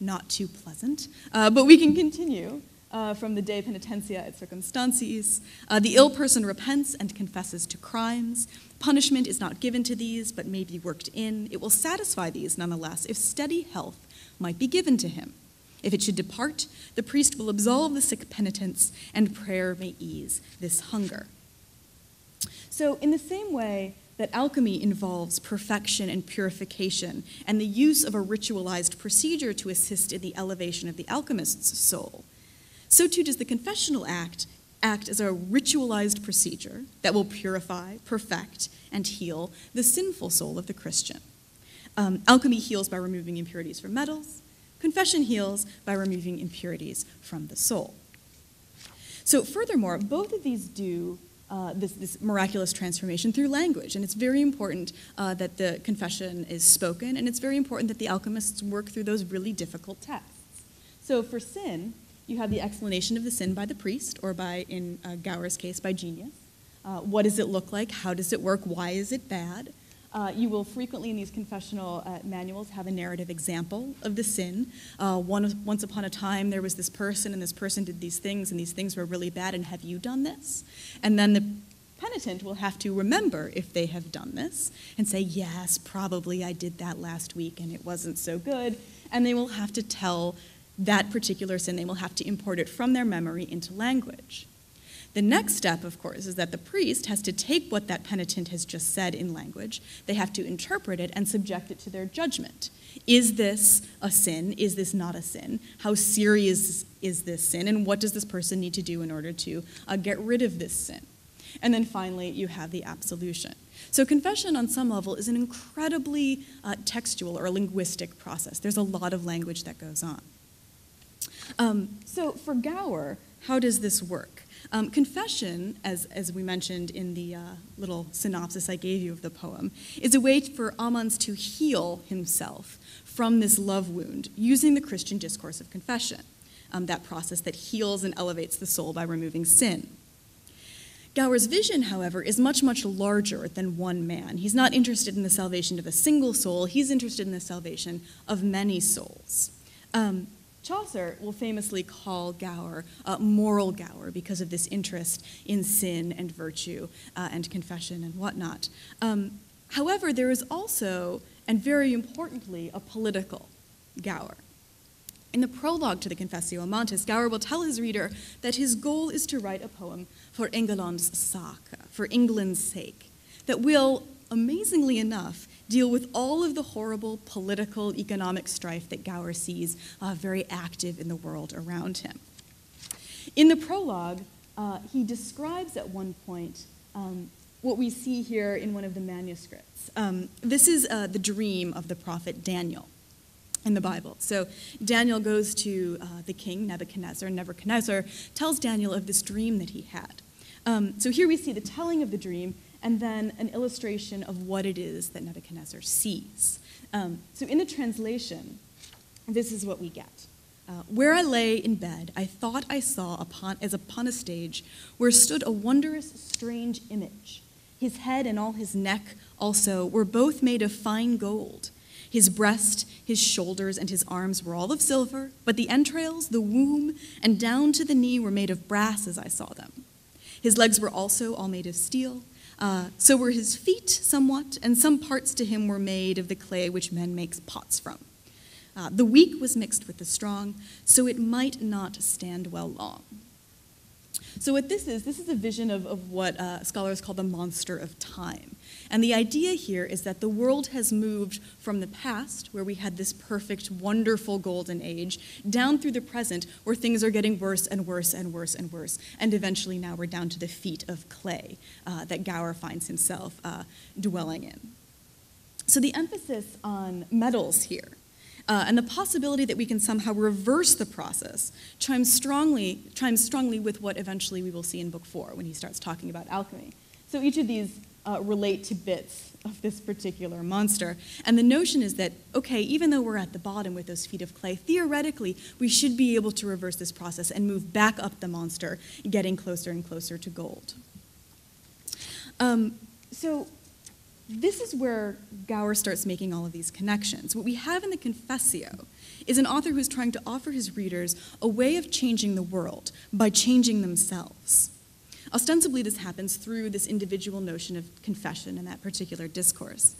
Not too pleasant, but we can continue. From the De Penitentia et Circumstantiis, the ill person repents and confesses to crimes. Punishment is not given to these, but may be worked in. It will satisfy these, nonetheless, if steady health might be given to him. If it should depart, the priest will absolve the sick penitents, and prayer may ease this hunger. So in the same way that alchemy involves perfection and purification, and the use of a ritualized procedure to assist in the elevation of the alchemist's soul, so too does the Confessional Act act as a ritualized procedure that will purify, perfect, and heal the sinful soul of the Christian. Alchemy heals by removing impurities from metals. Confession heals by removing impurities from the soul. So furthermore, both of these do this miraculous transformation through language, and it's very important that the confession is spoken, and it's very important that the alchemists work through those really difficult texts. So for sin, you have the explanation of the sin by the priest, or by, in Gower's case, by genius. What does it look like? How does it work? Why is it bad? You will frequently in these confessional manuals have a narrative example of the sin. Once upon a time, there was this person, and this person did these things, and these things were really bad, and have you done this? And then the penitent will have to remember if they have done this, and say, yes, probably I did that last week, and it wasn't so good. And they will have to tell that particular sin, they will have to import it from their memory into language. The next step, of course, is that the priest has to take what that penitent has just said in language, they have to interpret it and subject it to their judgment. Is this a sin? Is this not a sin? How serious is this sin? And what does this person need to do in order to get rid of this sin? And then finally, you have the absolution. So confession on some level is an incredibly textual or linguistic process. There's a lot of language that goes on. So for Gower, how does this work? Confession, as we mentioned in the little synopsis I gave you of the poem, is a way for Ammons to heal himself from this love wound using the Christian discourse of confession, that process that heals and elevates the soul by removing sin. Gower's vision, however, is much, much larger than one man. He's not interested in the salvation of a single soul. He's interested in the salvation of many souls. Chaucer will famously call Gower moral Gower because of this interest in sin and virtue and confession and whatnot. However, there is also, and very importantly, a political Gower. In the prologue to the Confessio Montes, Gower will tell his reader that his goal is to write a poem for Engeland's sak, for England's sake, that will, amazingly enough, deal with all of the horrible political, economic strife that Gower sees very active in the world around him. In the prologue, he describes at one point what we see here in one of the manuscripts. This is the dream of the prophet Daniel in the Bible. So Daniel goes to the king, Nebuchadnezzar, and Nebuchadnezzar tells Daniel of this dream that he had. So here we see the telling of the dream, and then an illustration of what it is that Nebuchadnezzar sees. So in the translation, this is what we get. Where I lay in bed, I thought I saw as upon a stage where stood a wondrous, strange image. His head and all his neck also were both made of fine gold. His breast, his shoulders, and his arms were all of silver, but the entrails, the womb, and down to the knee were made of brass as I saw them. His legs were also all made of steel. So were his feet somewhat, and some parts to him were made of the clay which men make pots from. The weak was mixed with the strong, so it might not stand well long. So what this is a vision of what scholars call the monster of time. And the idea here is that the world has moved from the past, where we had this perfect, wonderful golden age, down through the present, where things are getting worse and worse and worse and worse. And eventually now we're down to the feet of clay that Gower finds himself dwelling in. So the emphasis on metals here, and the possibility that we can somehow reverse the process chimes strongly with what eventually we will see in Book 4 when he starts talking about alchemy. So each of these relate to bits of this particular monster. And the notion is that, okay, even though we're at the bottom with those feet of clay, theoretically, we should be able to reverse this process and move back up the monster, getting closer and closer to gold. So this is where Gower starts making all of these connections. What we have in the Confessio is an author who's trying to offer his readers a way of changing the world by changing themselves. Ostensibly, this happens through this individual notion of confession in that particular discourse.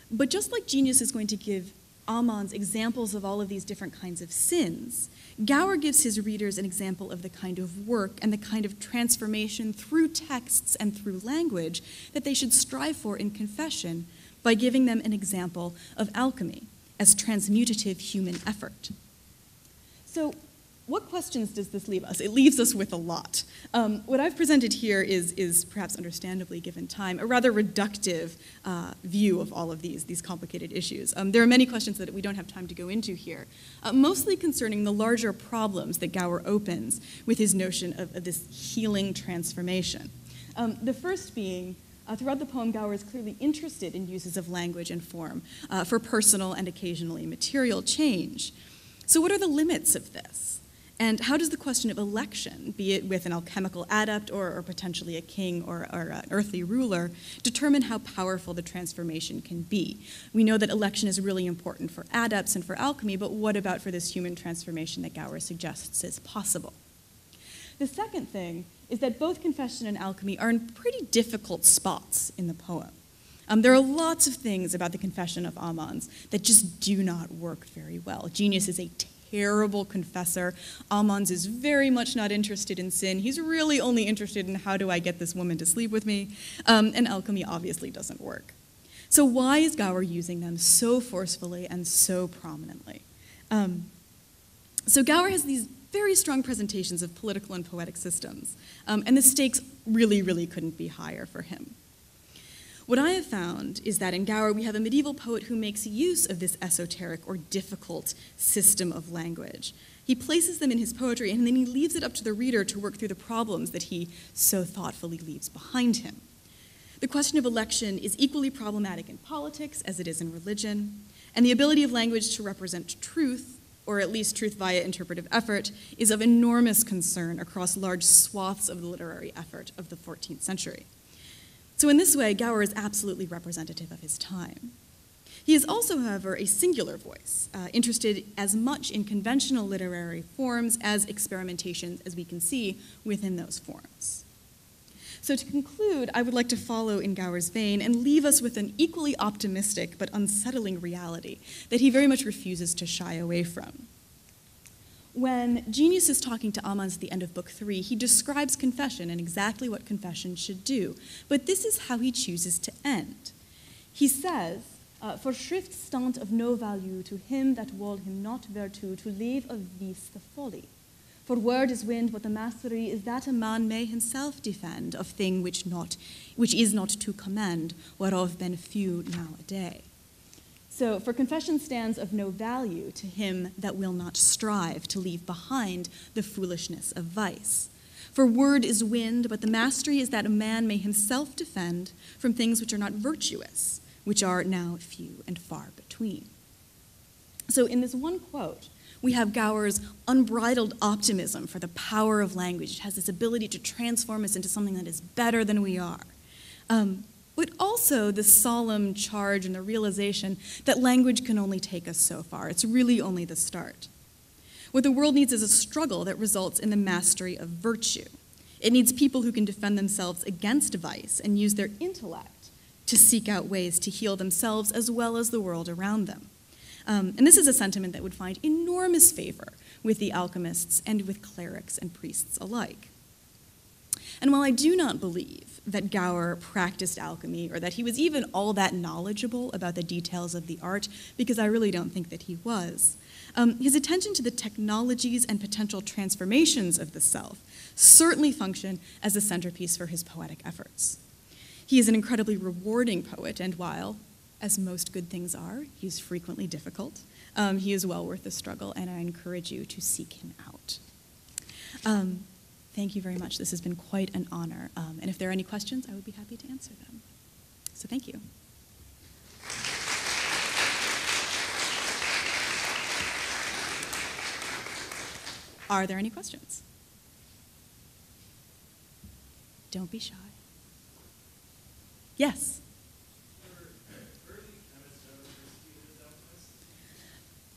But just like genius is going to give Ammons examples of all of these different kinds of sins, Gower gives his readers an example of the kind of work and the kind of transformation through texts and through language that they should strive for in confession by giving them an example of alchemy as transmutative human effort. So, what questions does this leave us? It leaves us with a lot. What I've presented here is perhaps understandably, given time, a rather reductive view of all of these complicated issues. There are many questions that we don't have time to go into here, mostly concerning the larger problems that Gower opens with his notion of this healing transformation. The first being, throughout the poem, Gower is clearly interested in uses of language and form for personal and occasionally material change. So what are the limits of this? And how does the question of election, be it with an alchemical adept or potentially a king or an earthly ruler, determine how powerful the transformation can be? We know that election is really important for adepts and for alchemy, but what about for this human transformation that Gower suggests is possible? The second thing is that both confession and alchemy are in pretty difficult spots in the poem. There are lots of things about the confession of Ammons that just do not work very well. Genius is a terrible confessor. Ammons is very much not interested in sin. He's really only interested in how do I get this woman to sleep with me, and alchemy obviously doesn't work. So why is Gower using them so forcefully and so prominently? So Gower has these very strong presentations of political and poetic systems, and the stakes really, really couldn't be higher for him. What I have found is that in Gower we have a medieval poet who makes use of this esoteric or difficult system of language. He places them in his poetry and then he leaves it up to the reader to work through the problems that he so thoughtfully leaves behind him. The question of election is equally problematic in politics as it is in religion, and the ability of language to represent truth, or at least truth via interpretive effort, is of enormous concern across large swaths of the literary effort of the 14th century. So in this way, Gower is absolutely representative of his time. He is also, however, a singular voice, interested as much in conventional literary forms as experimentation as we can see within those forms. So to conclude, I would like to follow in Gower's vein and leave us with an equally optimistic but unsettling reality that he very much refuses to shy away from. When Genius is talking to Ammons at the end of Book 3, he describes confession and exactly what confession should do. But this is how he chooses to end. He says, "For Schrift stand of no value to him that will him not whereto to leave of vice the folly. For word is wind, but the mastery is that a man may himself defend of thing which is not to commend, whereof ben few nowadays." So, for confession stands of no value to him that will not strive to leave behind the foolishness of vice. For word is wind, but the mastery is that a man may himself defend from things which are not virtuous, which are now few and far between. So, in this one quote, we have Gower's unbridled optimism for the power of language. It has this ability to transform us into something that is better than we are. but also the solemn charge and the realization that language can only take us so far. It's really only the start. What the world needs is a struggle that results in the mastery of virtue. It needs people who can defend themselves against vice and use their intellect to seek out ways to heal themselves as well as the world around them. And this is a sentiment that would find enormous favor with the alchemists and with clerics and priests alike. And while I do not believe that Gower practiced alchemy or that he was even all that knowledgeable about the details of the art, because I really don't think that he was, his attention to the technologies and potential transformations of the self certainly function as a centerpiece for his poetic efforts. He is an incredibly rewarding poet, and while, as most good things are, he's frequently difficult, he is well worth the struggle, and I encourage you to seek him out. Thank you very much. This has been quite an honor. And if there are any questions, I would be happy to answer them. So thank you. Are there any questions? Don't be shy. Yes?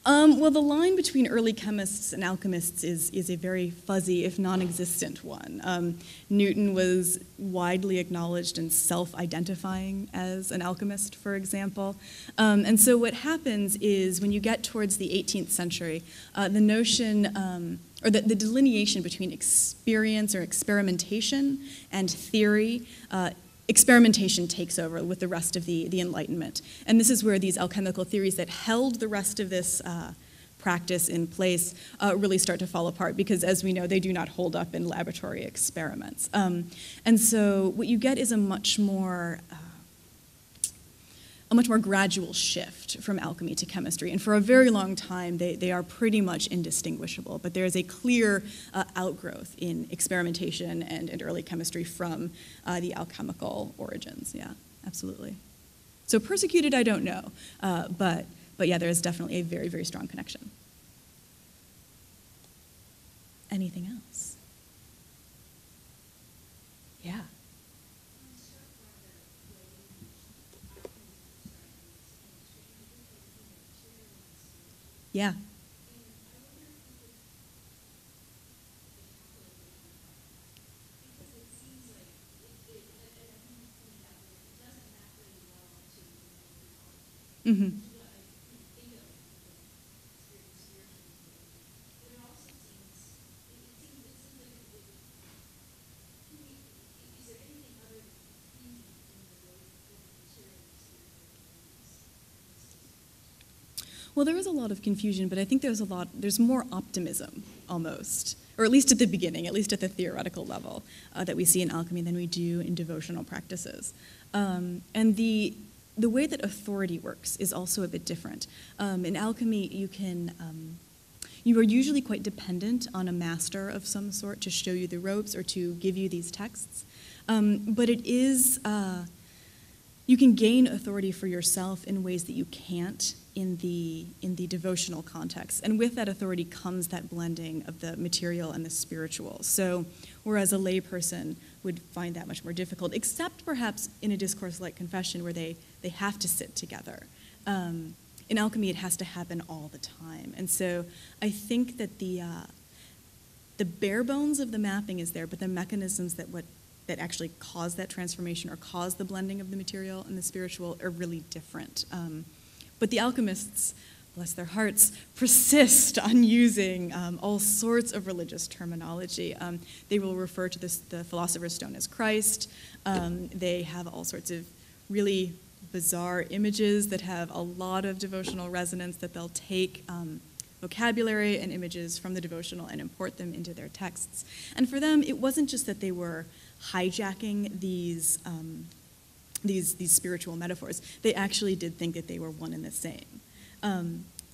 Well, the line between early chemists and alchemists is a very fuzzy, if non-existent one. Newton was widely acknowledged and self-identifying as an alchemist, for example. And so what happens is when you get towards the 18th century, the notion, or the delineation between experience or experimentation and theory, experimentation takes over with the rest of the Enlightenment. And this is where these alchemical theories that held the rest of this practice in place really start to fall apart, because as we know, they do not hold up in laboratory experiments. And so what you get is a much more gradual shift from alchemy to chemistry. And for a very long time, they are pretty much indistinguishable. But there is a clear outgrowth in experimentation and early chemistry from the alchemical origins. Yeah, absolutely. So persecuted, I don't know. But yeah, there is definitely a very, very strong connection. Anything else? Yeah. Yeah. Mm-hmm. Well, there is a lot of confusion, but I think there's more optimism almost, or at least at the beginning, at least at the theoretical level, that we see in alchemy than we do in devotional practices. And the way that authority works is also a bit different. In alchemy, you are usually quite dependent on a master of some sort to show you the ropes or to give you these texts. But it is, you can gain authority for yourself in ways that you can't in the devotional context. And with that authority comes that blending of the material and the spiritual. So whereas a layperson would find that much more difficult, except perhaps in a discourse like confession where they have to sit together. In alchemy, it has to happen all the time. And so I think that the bare bones of the mapping is there, but the mechanisms that actually cause that transformation or cause the blending of the material and the spiritual are really different. But the alchemists, bless their hearts, persist on using all sorts of religious terminology. They will refer to the Philosopher's Stone as Christ. They have all sorts of really bizarre images that have a lot of devotional resonance, that they'll take vocabulary and images from the devotional and import them into their texts. And for them, it wasn't just that they were hijacking these spiritual metaphors. They actually did think that they were one and the same.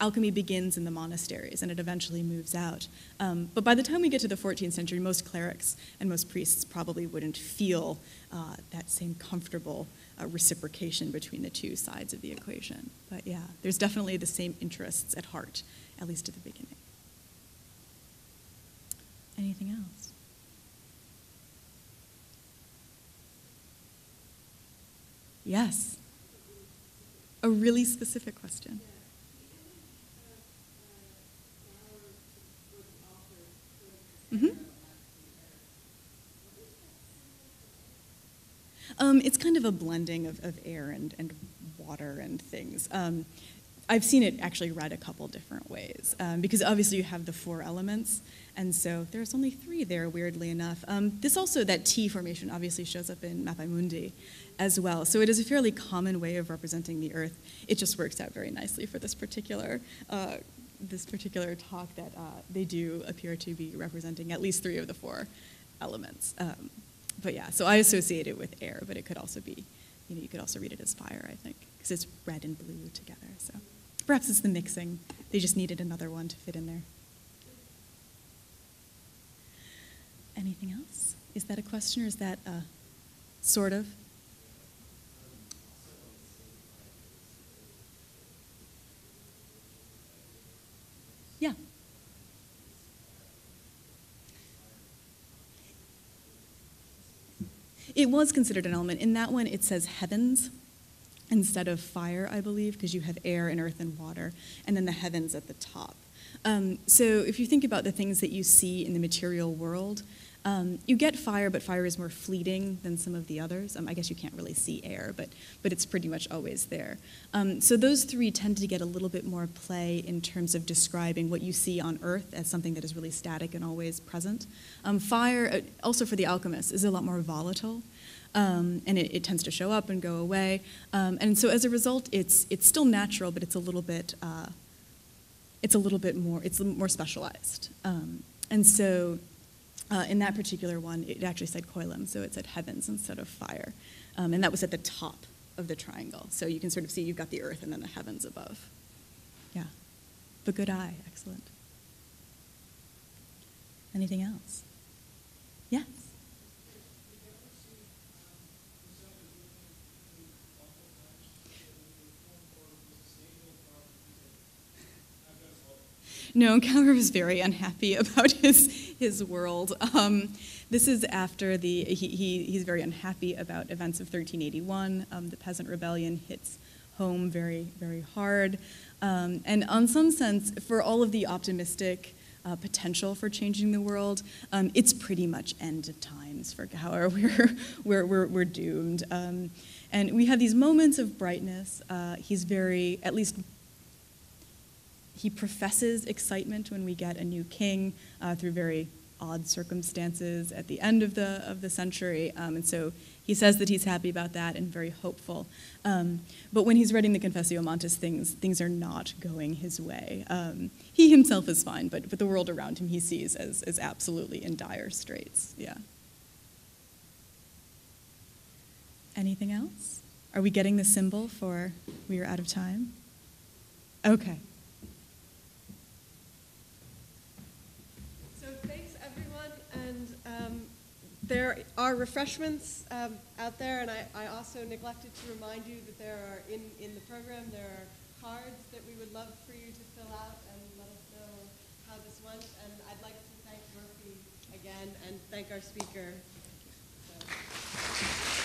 Alchemy begins in the monasteries, and it eventually moves out. But by the time we get to the 14th century, most clerics and most priests probably wouldn't feel that same comfortable reciprocation between the two sides of the equation. But yeah, there's definitely the same interests at heart, at least at the beginning. Anything else? Yes. A really specific question. Mm-hmm. It's kind of a blending of air and water and things. I've seen it actually read a couple different ways, because obviously you have the 4 elements, and so there's only 3 there, weirdly enough. This also, that T formation obviously shows up in Mappai Mundi as well, so it is a fairly common way of representing the Earth. It just works out very nicely for this particular talk that they do appear to be representing at least 3 of the 4 elements. But yeah, so I associate it with air, but it could also be, you could also read it as fire, I think, because it's red and blue together. So perhaps it's the mixing. They just needed another one to fit in there. Anything else? Is that a question, or is that sort of? Yeah. It was considered an element. In that one, it says heavens instead of fire, I believe, because you have air and earth and water, and then the heavens at the top. So if you think about the things that you see in the material world, you get fire, but fire is more fleeting than some of the others. I guess you can't really see air, but it's pretty much always there. So those 3 tend to get a little bit more play in terms of describing what you see on Earth as something that is really static and always present. Fire, also for the alchemists, is a lot more volatile. And it tends to show up and go away. And so as a result, it's still natural, but it's a little bit more specialized. And so in that particular one, it actually said koilim, so it said heavens instead of fire. And that was at the top of the triangle. So you can sort of see you've got the earth and then the heavens above. Yeah. But good eye, excellent. Anything else? Yes. No, Calvert was very unhappy about his world. This is after he's very unhappy about events of 1381. The Peasant Rebellion hits home very, very hard. And in some sense, for all of the optimistic potential for changing the world, it's pretty much end times for Gower. We're doomed. And we have these moments of brightness. He's very, at least, he professes excitement when we get a new king through very odd circumstances at the end of the century, and so he says that he's happy about that and very hopeful. But when he's writing the Confessio Montes, things are not going his way. He himself is fine, but the world around him he sees as absolutely in dire straits. Yeah. Anything else? Are we getting the symbol for we are out of time? Okay. There are refreshments out there, and I also neglected to remind you that there are, in the program, there are cards that we would love for you to fill out and let us know how this went. And I'd like to thank Murphy again and thank our speaker. So.